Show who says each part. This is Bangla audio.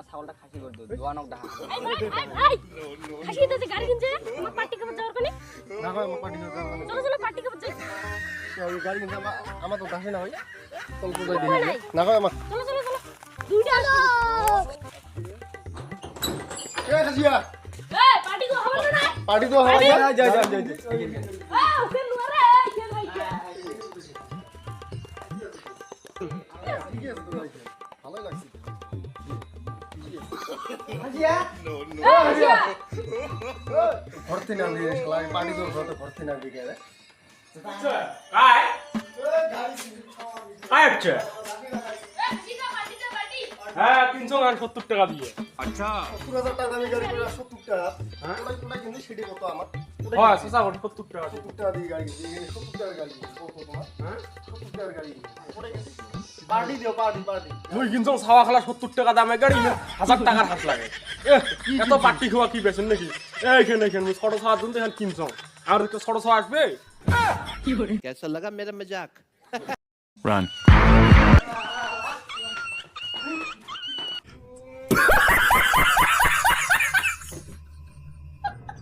Speaker 1: আমার ছাগলটা খাসি করে দিও দোয়ানক ডাহা
Speaker 2: খাসি দিতে গাড়ি কিনছে আমার পার্টি করতে যাওয়ার কোনে
Speaker 3: না ভাই আমার পার্টি করতে হবে
Speaker 2: চলো চলো পার্টি করতে
Speaker 3: ওই গাড়ি কিন্তু আমার তো দাসে না ভাই চল তো যাই দিই না ভাই আমার
Speaker 2: চলো চলো চলো দুইটা আসো
Speaker 3: এ খাসিয়া
Speaker 2: এই পার্টি কো হবে না
Speaker 3: পার্টি তো হবে যাই
Speaker 2: ওকে লুয়ারে কে ভাই কে
Speaker 3: ঠিক আছে তো ভাই ভালো লাগছে ভর্তি না দিয়ে শালা পার্টি তো ভর্তি না দিয়ে রে
Speaker 4: काय काय হচ্ছে হ্যাঁ 370 টাকা দিয়ে
Speaker 3: 70,000 টাকা দামি গাড়ি করে 70 টাকা ওটা কিন্তু সেটি কত আমার
Speaker 4: হ্যাঁ চাচা 70 টাকা দিয়ে
Speaker 3: 70 টাকা দিয়ে গাড়ি কিনছি এখানে 70 টাকার গাড়ি কিনছি কত তোমার হ্যাঁ 70 টাকার গাড়ি ওটা পার্টি দিও পার্টি
Speaker 4: তুই কিন্তু ছাওয়া খেলা 70 টাকা দামে গাড়ি 1000 টাকার হাত লাগে এত পার্টি খাওয়া কি বেছেন নাকি এইখানে ছোট ছাওয়ার জন্য এখানে কিনছো আর তো ছোট ছাওয়া আসবে
Speaker 5: कैसा लगा मेरा मजाक
Speaker 6: Run.